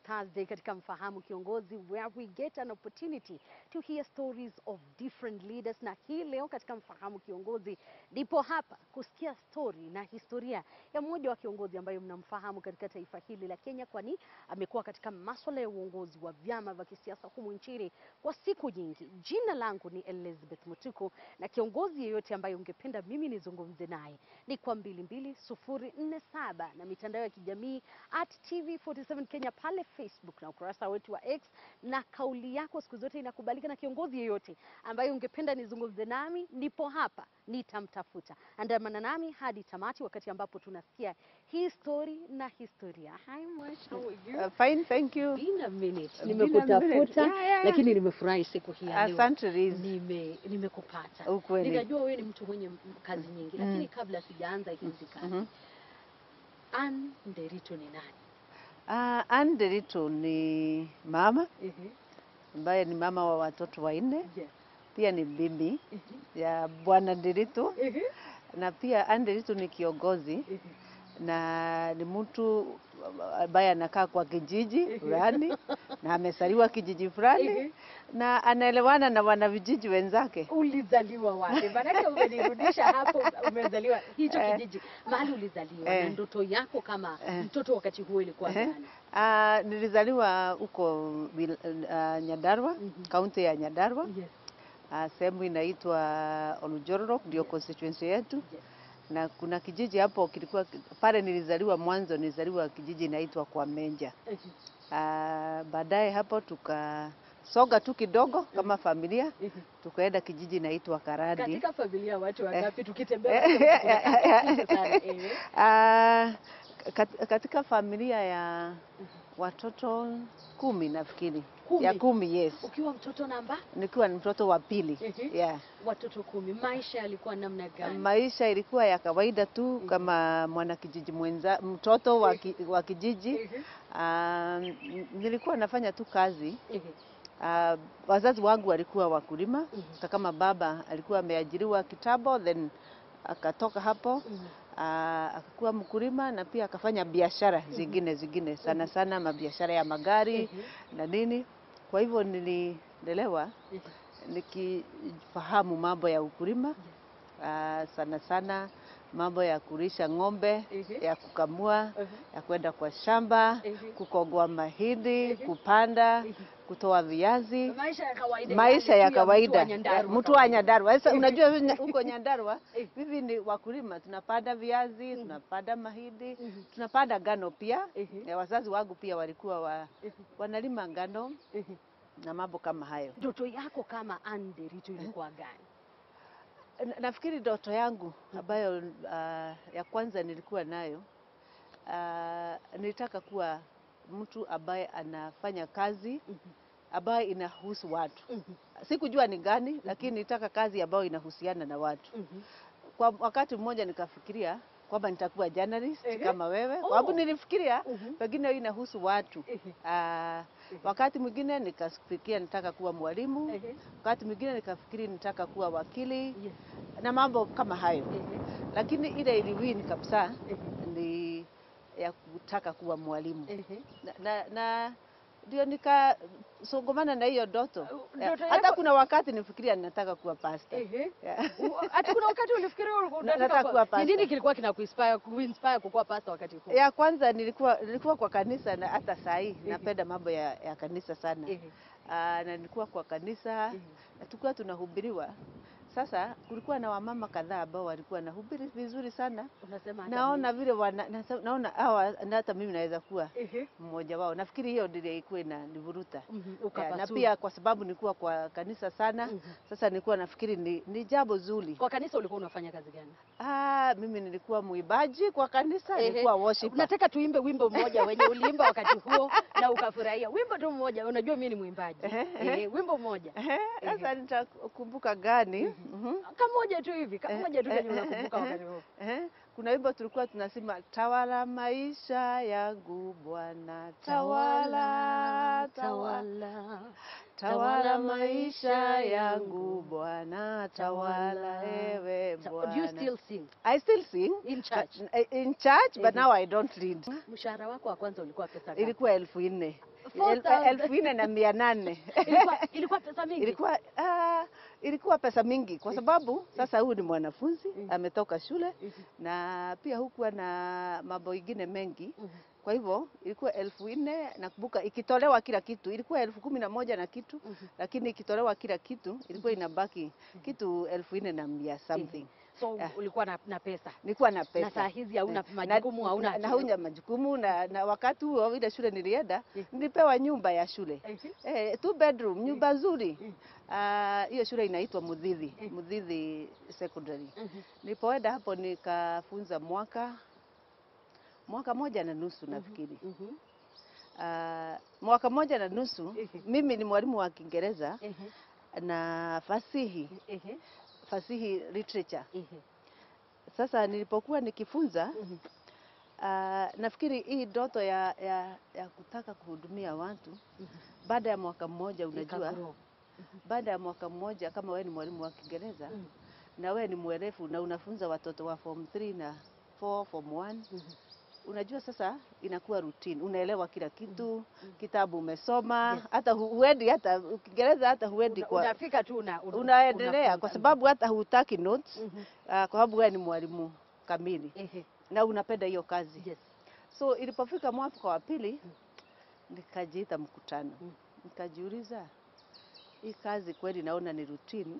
Thursday katika Mfahamu Kiongozi, where we get an opportunity to hear stories of different leaders. Na hii leo katika Mfahamu Kiongozi ndipo hapa kusikia story na historia ya mmoja wa kiongozi ambayo mnamfahamu katika taifa hili la Kenya, kwani amekuwa katika masuala ya uongozi wa vyama vya kisiasa humu nchini kwa siku nyingi. Jina langu ni Elizabeth Mutuku, na kiongozi yeyote ambaye ungependa mimi nizungumze naye ni kwa 22047 na mitandao ya kijamii @TV47 Kenya pale Facebook na ukurasa wetu wa X. Na kauli yako siku zote inakubalika, na kiongozi yeyote ambaye ungependa nizungumze nami nipo hapa, nitamtafuta. Andamana nami hadi tamati wakati ambapo tunasikia hii story na historia. Hi Mosh, how are you? Fine, thank you. Been a minute. Nimekutafuta, lakini nimefurahi siku hii ya leo. Asante Riz. Nimekupata. Ukweli. Nikajua wewe ni mtu mwenye kazi nyingi, lakini kabla sijaanza hizi kazi. Anne Nderitu ni nani? Anne Nderitu ni mama ambaye ni mama wa watoto 4. Yes. Pia ni bibi ya Bwana Nderitu. Na pia Anne Nderitu ni kiongozi na ni mtu ambaye anakaa kwa kijiji fulani na amesaliwa kijiji fulani na anaelewana na wana vijiji wenzake. Ulizaliwa wapi? Maana umenirudisha hapo, umezaliwa hicho kijiji. Mahali ulizaliwa na ndoto yako kama mtoto wakati huo ilikuwa gani? Nilizaliwa huko Nyandarua, kaunti ya Nyandarua. Yes. Sehemu inaitwa Olujororok, ndio constituency yetu. Yes. Na kuna kijiji hapo kilikuwa pale nilizaliwa mwanzo, nilizaliwa kijiji inaitwa Kwa Menja. Baadaye hapo tukasoga tu kidogo kama familia, tukaenda kijiji inaitwa Karadi. Katika familia watu wangapi tukitembea? Katika familia ya watoto 10 nafikiri. 10? Ya 10, yes. Ukiwa mtoto namba? Nikiwa mtoto wa pili. Yeah. Watoto 10. Maisha yalikuwa namna gani? Maisha ilikuwa ya kawaida tu kama mwana kijiji mtoto wa kijiji. Nilikuwa nafanya tu kazi. Wazazi wangu walikuwa wakulima. Kama baba alikuwa ameajiriwa kitambo, then akatoka hapo. Akakuwa mkulima na pia akafanya biashara zingine sana sana mabiashara ya magari na nini. Kwa hivyo nililelewa nikifahamu mambo ya ukulima, sana sana mambo ya kulisha ng'ombe, ya kukamua, ya kwenda kwa shamba, kukogoa mahindi, kupanda, kutoa viazi. Maisha ya kawaida. Mtu wa Nyandarua. Sasa unajua huko Nyandarua hivi ni wakulima, tunapanda viazi, tunapanda mahindi, tunapanda ngano pia. Wazazi wangu pia walikuwa wanalima ngano na mambo kama hayo. Ndoto yako kama Anne Nderitu ilikuwa gani? Nafikiri ndoto yangu ambayo ya kwanza nilikuwa nayo, nilitaka kuwa mtu ambaye anafanya kazi ambayo inahusu watu. Sikujua ni gani, lakini nilitaka kazi ambayo inahusiana na watu. Kwa wakati mmoja nikafikiria kwamba nitakuwa journalist kama wewe. Kwa sababu nilifikiria pengine hiyo inahusu watu. Wakati mwingine nikafikiria nitaka kuwa mwalimu. Wakati mwingine nikafikiri nitaka kuwa wakili na mambo kama hayo. Lakini ile iliwin kabisa ni ya kutaka kuwa mwalimu. Na ndio nikasongomana na hiyo ndoto. Hata kuna wakati nifikiria nataka kuwa pastor. Hata kuna wakati ulifikiria unataka kuwa pastor. Nini kilikuwa kinakuinspire kuwa pastor wakati huo? Ya kwanza nilikuwa kwa kanisa, na hata saa hii napenda mambo ya kanisa sana. Na nilikuwa kwa kanisa na tulikuwa tunahubiriwa. Sasa kulikuwa na wamama kadhaa ambao walikuwa nahubiri vizuri sana. Unasema naona vile naona hawa hata mimi naweza kuwa mmoja wao. Nafikiri hiyo ndio ilikuwa inanivuruta. Na pia kwa sababu nilikuwa kwa kanisa sana, sasa nilikuwa nafikiri ni jambo zuri. Kwa kanisa ulikuwa unafanya kazi gani? Mimi nilikuwa muimbaji kwa kanisa, nilikuwa worshiper. Nataka tuimbe wimbo mmoja wenye uliimba wakati huo na ukafurahia. Wimbo tu mmoja, unajua mimi ni muimbaji. Wimbo mmoja. Sasa nitakumbuka gani? Kamoja tu hivi, kamoja tu kwenye unakumbuka wakati huo. Kuna wimbo tulikuwa tunasema, tawala maisha yangu Bwana, tawala, tawala. Tawala maisha yangu Bwana, tawala ewe Bwana. Do you still sing? I still sing in church. But now I don't read. Mshahara wako wa kwanza ulikuwa pesa ngapi? Ilikuwa 1400. 4,800. Ilikuwa pesa mingi. Ilikuwa pesa mingi kwa sababu sasa huyu ni mwanafunzi ametoka shule na pia hukuwa na mambo ingine mengi. Kwa hivyo ilikuwa 4,000, nakumbuka ikitolewa kila kitu ilikuwa 11,000 na kitu, lakini ikitolewa kila kitu ilikuwa inabaki kitu 4,100 something. So ulikuwa na pesa. Nilikuwa na pesa. Na saa hizi hauna majukumu, hauna majukumu na wakati huo ile shule nilienda nilipewa nyumba ya shule. 2 bedroom, nyumba nzuri. Hiyo shule inaitwa Muthithi Secondary. Nilipoenda hapo nikafunza mwaka 1.5 nafikiri. Mwaka 1.5 mimi ni mwalimu wa Kiingereza na fasihi literature. Sasa nilipokuwa nikifunza nafikiri hii ndoto ya kutaka kuhudumia watu baada ya mwaka mmoja, unajua baada ya mwaka mmoja kama wewe ni mwalimu wa Kiingereza na wewe ni mwerefu na unafunza watoto wa form 3 na 4 form 1 unajua sasa inakuwa routine, unaelewa kila kitu, kitabu umesoma, hata huendi hata Kiingereza hata huendi kwa unafika tu unaendelea kwa sababu hata hutaki notes kwa sababu wewe ni mwalimu kamili na unapenda hiyo kazi. So ilipofika mwaka wa pili nikajiita mkutano, nikajiuliza hii kazi kweli naona ni routine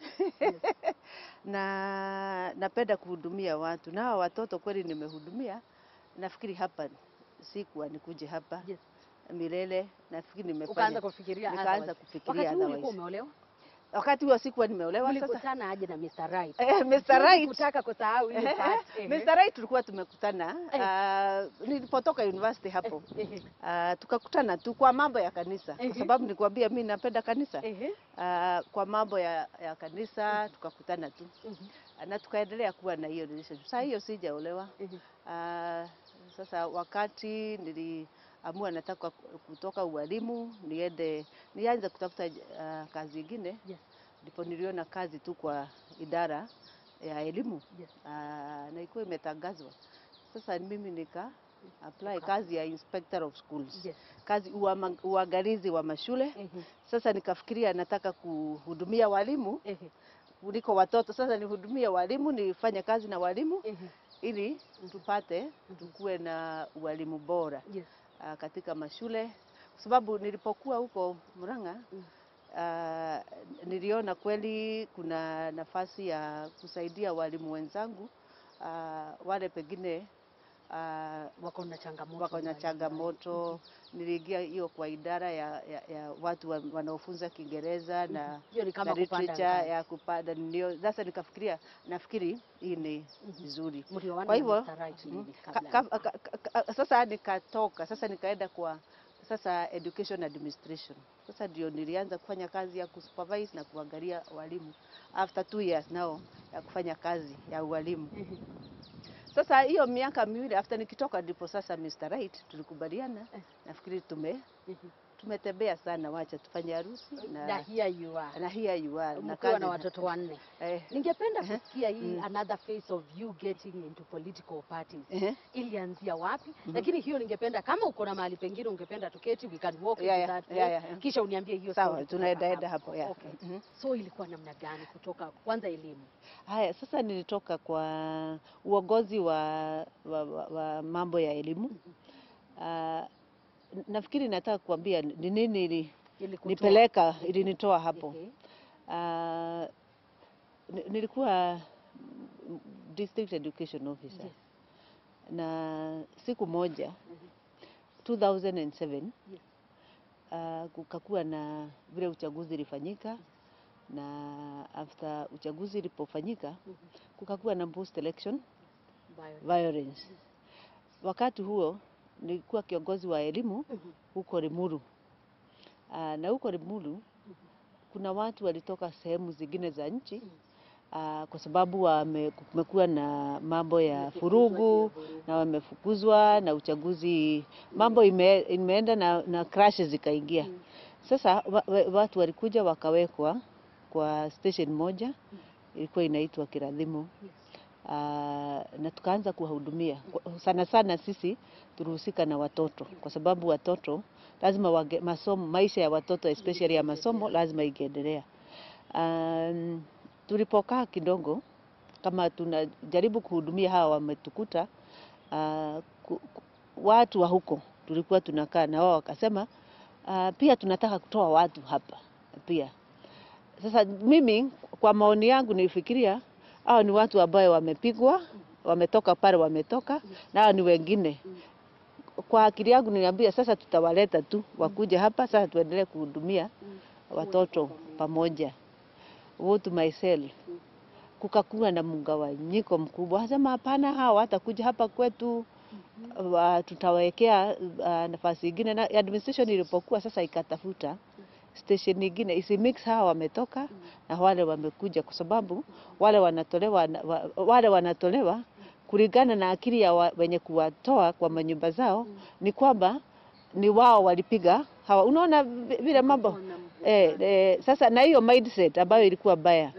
na napenda kuhudumia watu na watoto kweli nimehudumia. Nafikiri hapa sikuwa nikuje hapa milele, nafikiri nimefanya. Ukaanza kufikiria nikaanza kufikiria wakati ulikuwa umeolewa? Wakati huo sikuwa nimeolewa. Sasa ulikutana aje na Mr. Right? Mr. Right Kutaka kusahau ile part. Mr. Right tulikuwa tumekutana nilipotoka university hapo. Tukakutana tu kwa mambo ya kanisa kwa sababu nilikwambia mimi napenda kanisa. Kwa mambo ya kanisa tukakutana tu. Na tukaendelea kuwa na hiyo relationship. Sasa hiyo sijaolewa. Sasa wakati niliamua nataka kutoka ualimu nianze kutafuta kazi nyingine, ndipo niliona kazi tu kwa idara ya elimu na ilikuwa imetangazwa. Sasa mimi nika apply kazi ya inspector of schools, kazi uangalizi wa mashule. Sasa nikafikiria nataka kuhudumia walimu kuliko watoto. Sasa nihudumia walimu, nifanye kazi na walimu ili tukue na walimu bora katika mashule, kwa sababu nilipokuwa huko Murang'a niliona kweli kuna nafasi ya kusaidia walimu wenzangu wale pengine wako na changamoto. Niliingia hiyo kwa idara ya watu wanaofunza Kiingereza na literature ya kupanda. Ndio sasa nafikiri hii ni nzuri. Kwa hivyo sasa nikatoka, sasa nikaenda kwa education administration. Sasa ndio nilianza kufanya kazi ya kusupervise na kuangalia walimu after 2 years now ya kufanya kazi ya walimu. Sasa hiyo miaka miwili after nikitoka ndipo sasa Mr. Right tulikubaliana. Nafikiri tumetembea sana, wacha tufanye harusi na here you are. Na here you are. Na kazi na watoto 4. Ningependa kusikia hii another phase of you getting into political parties. Ilianzia wapi? Lakini hiyo ningependa kama uko na mahali pengine ungependa tuketi, we can walk into that. Kisha uniambie hiyo sawa, tunaenda hapo. Okay. So ilikuwa namna gani kutoka kwanza elimu? Haya, sasa nilitoka kwa uongozi wa mambo ya elimu. Nafikiri nataka kuambia ni nini ilinitoa hapo. Nilikuwa district education officer. Na siku moja 2007 kukakuwa na vile uchaguzi ulifanyika, na after uchaguzi ulipofanyika kukakuwa na post election violence. Wakati huo nilikuwa kiongozi wa elimu huko Limuru. Na huko Limuru kuna watu walitoka sehemu zingine za nchi kwa sababu kumekuwa na mambo ya furugu na wamefukuzwa na uchaguzi, mambo imeenda na crashes zikaingia. Sasa watu walikuja wakawekwa kwa station moja ilikuwa inaitwa Kirathimo. Na tukaanza kuwahudumia. Sana sana sisi turuhusika na watoto kwa sababu watoto lazima masomo, maisha ya watoto especially ya masomo lazima ingeendelea. Tulipokaa kidogo kama tunajaribu kuhudumia hawa wametukuta, watu wa huko tulikuwa tunakaa na wao wakasema pia tunataka kutoa watu hapa pia. Sasa mimi kwa maoni yangu nilifikiria hao ni watu ambao wamepigwa, wametoka pale wametoka, na hao ni wengine. Kwa akili yangu niliambia sasa tutawaleta tu wakuje hapa, sasa tuendelee kuhudumia watoto pamoja. To myself, kukakuwa na mgawanyiko mkubwa. Sema hapana, hao hatakuja hapa kwetu, tutawekea nafasi nyingine. Na administration ilipokuwa sasa ikatafuta station nyingine isimix hawa wametoka na wale wamekuja, kwa sababu wale wanatolewa kulingana na akili ya wenye kuwatoa kwa manyumba zao ni kwamba ni wao walipiga hawa. Unaona vile mambo sasa, na hiyo mindset ambayo ilikuwa baya.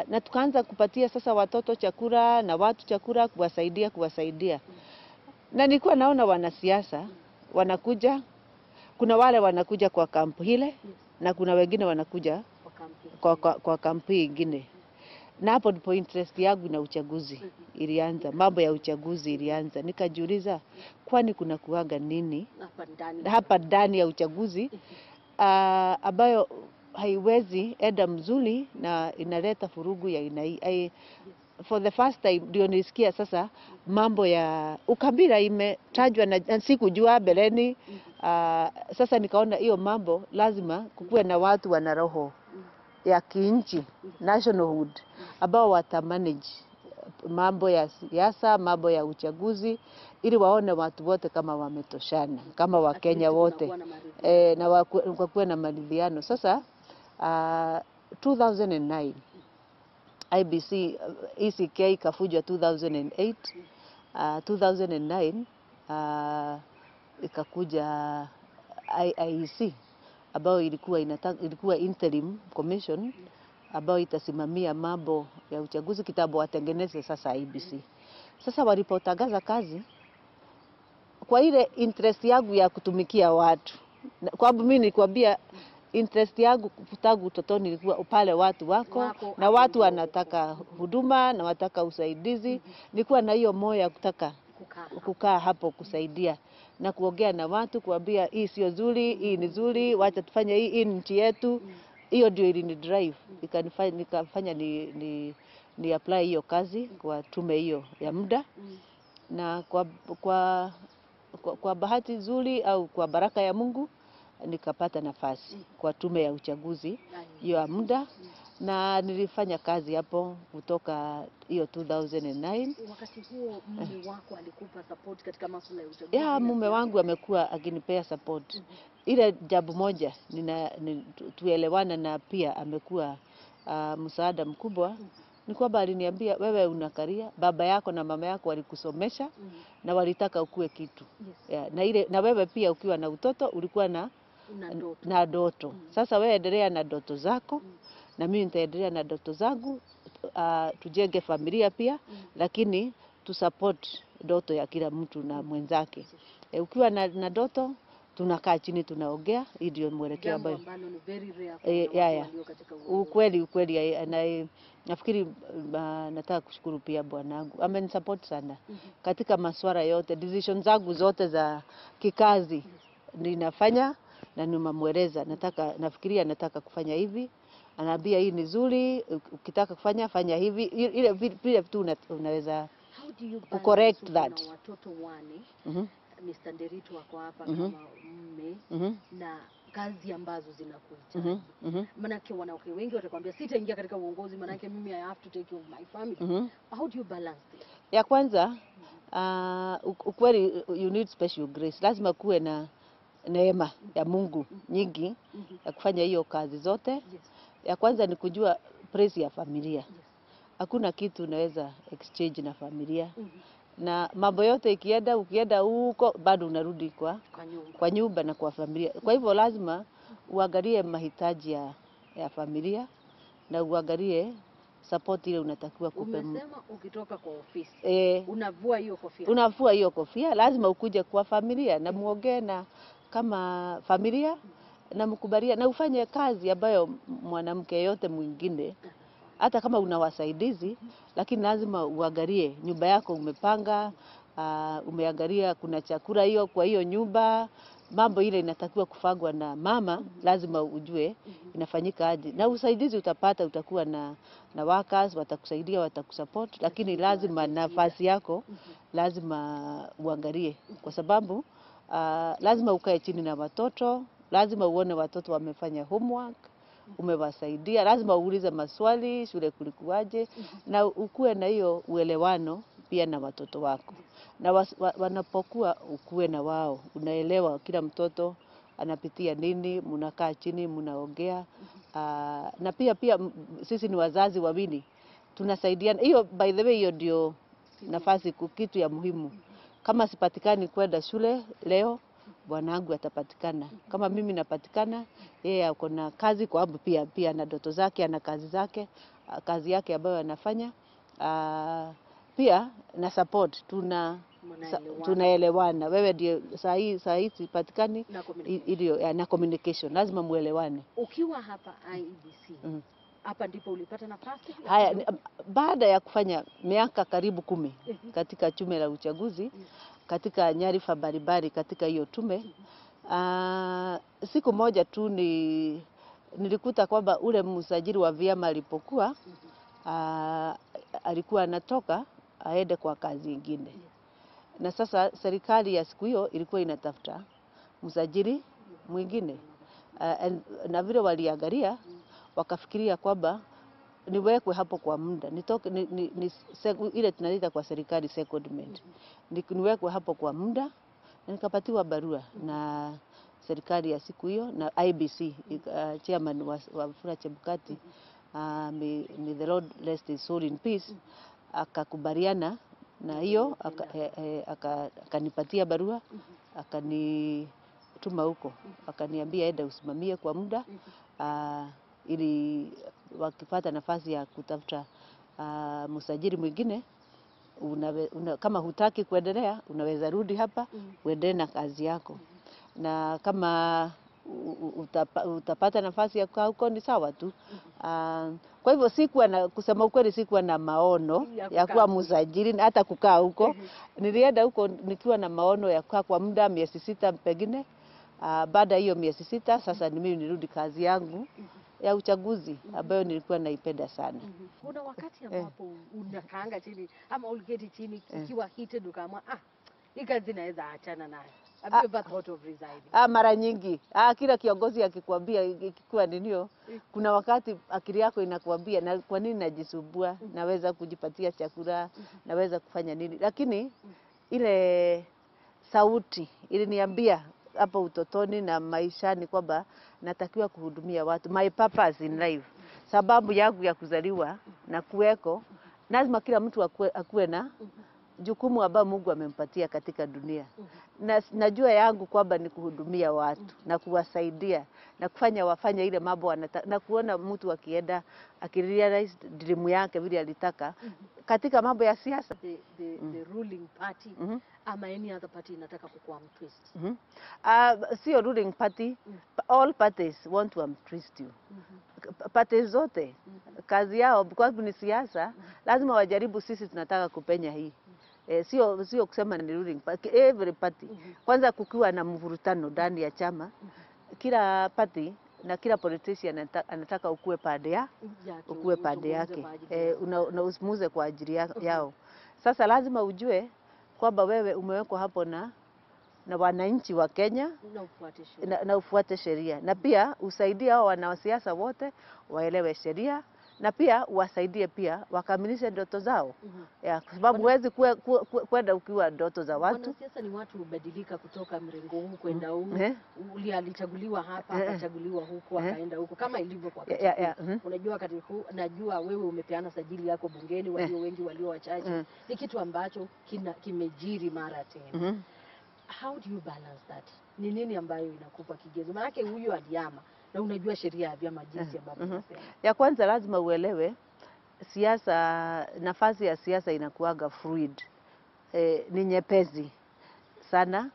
Na tukaanza kupatia sasa watoto chakula na watu chakula, kuwasaidia. Na nilikuwa naona wanasiasa wanakuja, kuna wale wanakuja kwa kampu hile na kuna wengine wanakuja kwa kampu ingine. Na hapo ndipo interest yangu na uchaguzi ilianza, mambo ya uchaguzi ilianza. Nikajiuliza kwani kuna kuaga nini hapa ndani ya uchaguzi ambayo haiwezi enda mzuri na inaleta furugu ya aina. For the first time ndio nisikia sasa mambo ya ukabila imetajwa na sikujua beleni. Sasa nikaona hiyo mambo lazima kukuwe na watu wana roho ya kinchi, nationalhood, ambao watamanage mambo ya siasa, mambo ya uchaguzi, ili waone watu wote kama wametoshana, kama Wakenya wote, na wakuwe na maridhiano. Sasa 2009 IBC ECK ikafujwa 2008, 2009 ikakuja IEC ambayo ilikuwa interim commission ambayo itasimamia mambo ya uchaguzi kitambo watengeneze sasa IBC. Sasa walipotangaza kazi, kwa ile interest yangu ya kutumikia watu, kwa sababu mimi nilikwambia interest yangu tangu utotoni ilikuwa pale watu wako na watu wanataka huduma na wataka usaidizi. Nilikuwa na hiyo moyo ya kutaka kukaa hapo kusaidia na kuongea na watu, kuambia hii sio nzuri, hii ni nzuri, wacha tufanye hii nchi yetu. Hiyo ndio ilini drive nikafanya ni apply hiyo kazi kwa tume hiyo ya muda. Na kwa bahati nzuri au kwa baraka ya Mungu nikapata nafasi kwa tume ya uchaguzi hiyo ya muda, na nilifanya kazi hapo kutoka hiyo 2009. Wakati huo mume wako alikupa support katika masuala ya uchaguzi? Ya, mume wangu amekuwa akinipea support. Ile jambo moja tuelewana, na pia amekuwa msaada mkubwa. Ni kwamba aliniambia wewe unakaria, baba yako na mama yako walikusomesha na walitaka ukue kitu. Na wewe pia ukiwa na utoto ulikuwa na ndoto. Sasa wewe endelea na ndoto zako na mimi nitaendelea na ndoto zangu. Tujenge familia pia, lakini tusupport ndoto ya kila mtu na mwenzake. Ukiwa na ndoto tunakaa chini tunaongea, hii ndio mwelekeo ambao ni very rare kwa ukweli. Nafikiri nataka kushukuru pia bwanangu, amenisupport sana katika masuala yote, decisions zangu zote za kikazi ninafanya na nimemweleza nafikiria nataka kufanya hivi, anaambia hii ni nzuri, ukitaka fanya hivi, ile vile tu unaweza correct that. Watoto wane, Mr. Nderitu wako hapa kama mume na kazi ambazo zinakuhitaji. Manake wanawake wengi watakwambia sitaingia katika uongozi manake mimi I have to take care of my family. How do you balance it? Ya kwanza ukweli you need special grace. Lazima kuwe na neema ya Mungu nyingi ya kufanya hiyo kazi zote. Ya kwanza ni kujua praise ya familia. Hakuna kitu unaweza exchange na familia. Na mambo yote ukienda huko bado unarudi kwa nyumba na kwa familia. Kwa hivyo lazima uangalie mahitaji ya familia na uangalie support ile unatakiwa kupe. Umesema ukitoka kwa ofisi unavua hiyo kofia. Unavua hiyo kofia, lazima ukuje kwa familia na muongee kama familia na mkubalia na ufanye kazi ambayo mwanamke yote mwingine, hata kama una wasaidizi, lakini lazima uangalie nyumba yako umepanga, umeangalia kuna chakula hiyo kwa hiyo nyumba, mambo ile inatakiwa kufanywa na mama, lazima ujue inafanyika aje. Na usaidizi utapata, utakuwa na workers watakusaidia, watakusupport, lakini lazima nafasi yako lazima uangalie, kwa sababu lazima ukae chini na watoto, lazima uone watoto wamefanya homework, umewasaidia, lazima uulize maswali, shule kulikuwaje, na ukue na hiyo uelewano pia na watoto wako. Na wanapokuwa ukue na wao, unaelewa kila mtoto anapitia nini, mnakaa chini, mnaongea. Na pia sisi ni wazazi wawili, tunasaidiana. Hiyo by the way, hiyo ndio nafasi kitu ya muhimu. Kama sipatikani kwenda shule leo, bwanangu atapatikana. Kama mimi napatikana, yeye ako na kazi, kwa sababu pia na ndoto zake, ana kazi zake, kazi yake ambayo anafanya. Pia na support, tunaelewana. Wewe ndio saa hii sipatikani, ndio na communication, lazima muelewane. Ukiwa hapa IEBC, hapa ndipo ulipata nafasi? Haya, baada ya kufanya miaka karibu 10 katika tume la uchaguzi, katika nyarifa mbalimbali katika hiyo tume, siku moja tu nilikuta kwamba ule msajili wa vyama alipokuwa alikuwa anatoka aende kwa kazi nyingine. Na sasa serikali ya siku hiyo ilikuwa inatafuta msajili mwingine. Na vile waliangalia, wakafikiria kwamba niwekwe hapo kwa muda. Nitoke ile tunaita kwa serikali secondment. Niwekwe hapo kwa muda, na nikapatiwa barua na serikali ya siku hiyo na IEBC, chairman wa Wafula Chebukati, may the Lord rest his soul in peace, akakubaliana na hiyo, akanipatia barua, akanituma huko, akaniambia enda usimamie kwa muda, ili wakipata nafasi ya kutafuta msajili mwingine, kama hutaki kuendelea, unaweza rudi hapa uendelee na kazi yako. Na kama utapata nafasi ya kukaa huko ni sawa tu. Kwa hivyo kusema ukweli sikuwa na maono ya kuwa msajili na hata kukaa huko. Nilienda huko nikiwa na maono ya kukaa kwa muda miezi 6 pengine. Baada hiyo miezi 6 sasa ni mimi nirudi kazi yangu ya uchaguzi ambayo nilikuwa naipenda sana. Kuna wakati ambapo unakaanga chini ama uliketi chini ikiwa heated ukaamua hii kazi naweza achana nayo? Have you ever thought of resigning? Mara nyingi. Kila kiongozi akikwambia ikiwa ninio, kuna wakati akili yako inakuambia na kwa nini najisumbua, naweza kujipatia chakula, naweza kufanya nini. Lakini ile sauti iliniambia hapo utotoni na maishani kwamba natakiwa kuhudumia watu. My purpose in life, sababu yangu ya kuzaliwa na kuweko, lazima kila mtu akuwe na jukumu ambalo Mungu amempatia katika dunia. Na najua yangu kwamba ni kuhudumia watu na kuwasaidia na kufanya wafanye ile mambo na kuona mtu akienda akirealize dream yake vile alitaka katika mambo ya siasa. The ruling party ama any other party inataka kukuwa twist? Sio ruling party, all parties want to twist you. Parties zote kazi yao, because ni siasa, lazima wajaribu sisi tunataka kupenya hii. Sio kusema ni ruling party, every party. Kwanza kukiwa na mvurutano ndani ya chama, kila party na kila politician anataka ukue pande yake, na usimuze kwa ajili yao. Sasa lazima ujue kwamba wewe umewekwa hapo na wananchi wa Kenya na ufuate sheria, na pia usaidie hao wanasiasa wote waelewe sheria, na pia wasaidie pia wakamilishe ndoto zao. Kwa sababu huwezi kwenda ukiwa ndoto za watu. Wanasiasa ni watu hubadilika kutoka mrengo huu kwenda huu. Uli alichaguliwa hapa, akachaguliwa huko, akaenda huko, kama ilivyo kwa unajua wakati huu, najua wewe umepeana sajili yako bungeni, walio wengi walio wachache. Ni kitu ambacho kimejiri mara tena. How do you balance that? Ni nini ambayo inakupa kigezo? Maana huyu aliama na unajua sheria ya vyama jinsi ambavyo inasema. Ya kwanza lazima uelewe siasa, nafasi ya siasa inakuaga fluid. Ni nyepesi sana,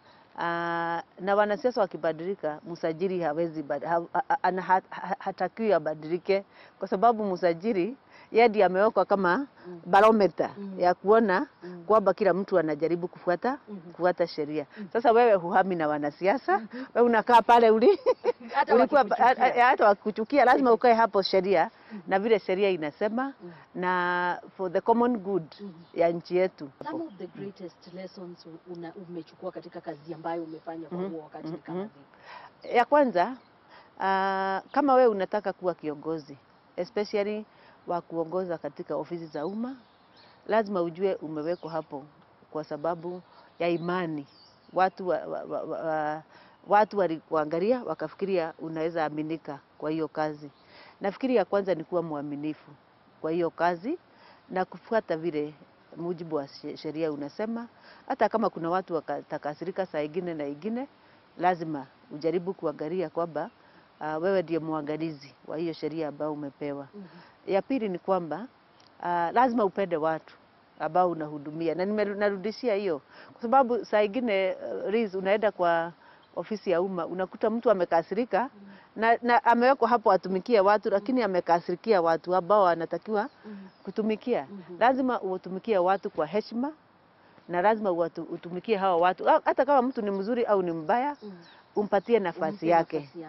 Na wanasiasa wakibadilika, msajili hawezi hatakiwi abadilike, kwa sababu msajili yeye ndiye amewekwa kama barometer ya kuona kwamba kila mtu anajaribu kufuata sheria. Sasa wewe huhami na wanasiasa, wewe unakaa pale ulikuwa hata wakikuchukia lazima ukae hapo sheria na vile sheria inasema na for the common good ya nchi yetu. Some of the greatest lessons umechukua katika kazi ambayo umefanya kwa huo wakati ni kama vipi? Ya kwanza, kama wewe unataka kuwa kiongozi, especially wa kuongoza katika ofisi za umma, lazima ujue umewekwa hapo kwa sababu ya imani. Watu walikuangalia wakafikiria unaweza aminika kwa hiyo kazi. Nafikiri ya kwanza ni kuwa mwaminifu kwa hiyo kazi na kufuata vile mujibu wa sheria unasema. Hata kama kuna watu watakasirika saa ingine na ingine, lazima ujaribu kuangalia kwamba wewe ndiye muangalizi wa hiyo sheria ambayo umepewa. Ya pili ni kwamba lazima upende watu ambao unahudumia, na narudishia hiyo kwa sababu saa ingine unaenda kwa ofisi ya umma unakuta mtu amekasirika na amewekwa hapo atumikie watu, lakini amekasirikia watu ambao anatakiwa kutumikia. Lazima utumikie watu kwa heshima na lazima utumikie hawa watu, hata kama mtu ni mzuri au ni mbaya, umpatie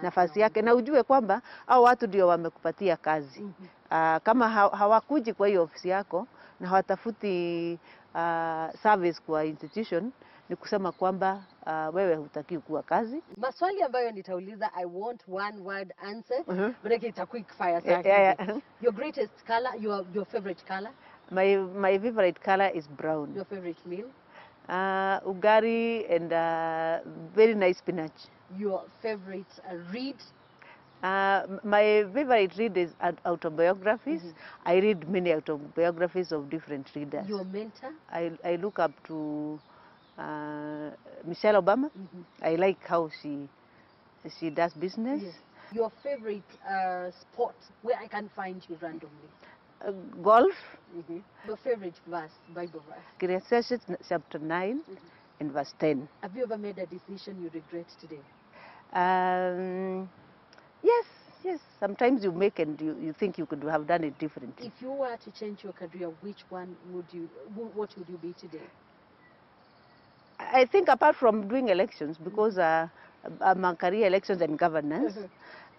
nafasi yake na ujue kwamba hao watu ndio wamekupatia kazi. Kama hawakuji kwa hiyo ofisi yako na hawatafuti service kwa institution, ni kusema kwamba wewe hutaki kuwa kazi. Maswali ambayo nitauliza, I want one word answer, but it's a quick fire sir. Your greatest color, your favorite color? My favorite color is brown. Your favorite meal? Ugali and very nice spinach. Your favorite read? My favorite read is autobiographies. I read many autobiographies of different readers. Your mentor? I look up to Michelle Obama. I like how she does business. Yes. Your favorite sport, where I can find you randomly? Golf. Your favorite verse, Bible verse? Ecclesiastes chapter 9 and verse 10. Have you ever made a decision you regret today? Yes. Sometimes you make and you think you could have done it differently. If you were to change your career, which one what would you be today? I think apart from doing elections, because I'm a career elections and governance,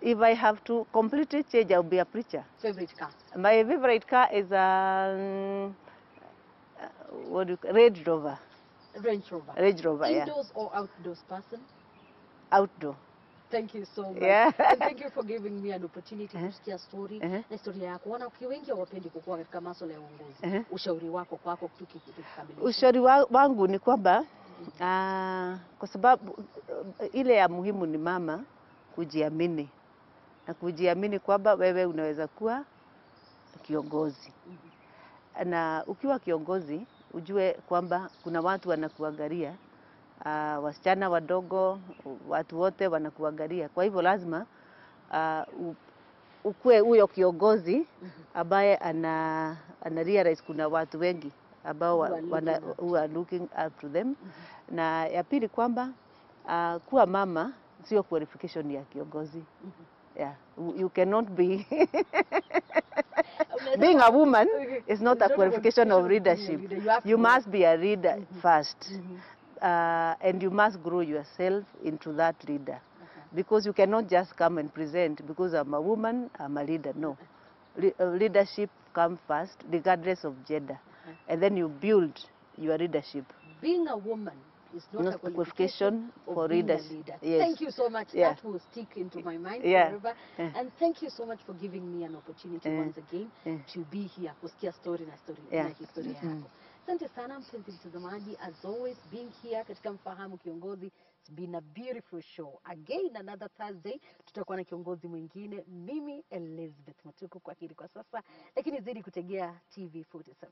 if I have to completely change, I'll be a preacher. Favorite car? My favorite car is Range Rover. Range Rover. Range Rover, Indoors or outdoors person? Outdoor. Thank you so much. Yeah. And thank you for giving me an opportunity to share story na historia yako. Wanawake wengi hawapendi kukua katika masuala ya uongozi. Ushauri wako kwako tukikamilisha. Ushauri wangu ni kwamba kwa sababu ile ya muhimu ni mama kujiamini. Na kujiamini kwamba wewe unaweza kuwa kiongozi. Na ukiwa kiongozi ujue kwamba kuna watu wanakuangalia, wasichana wadogo, watu wote wanakuangalia. Kwa hivyo lazima ukue huyo kiongozi ambaye ana realize kuna watu wengi ambao who are looking up to them. Na ya pili kwamba kuwa mama sio qualification ya kiongozi. You cannot be being a woman is not a qualification of leadership. You must be a leader first. And you must grow yourself into that leader. Because you cannot just come and present because I'm a woman, I'm a leader. No. Leadership comes first, regardless of gender. And then you build your leadership. Being a woman is not a qualification for leadership. Yes. Thank you so much. That will stick into my mind forever. And thank you so much for giving me an opportunity once again to be here, kusikia story na historia yako. Asante sana mpenzi mtazamaji, as always being here katika Mfahamu Kiongozi. It's been a beautiful show. Again another Thursday tutakuwa na kiongozi mwingine. Mimi Elizabeth Matuku kwa hili kwa sasa, lakini zidi kutegea TV47.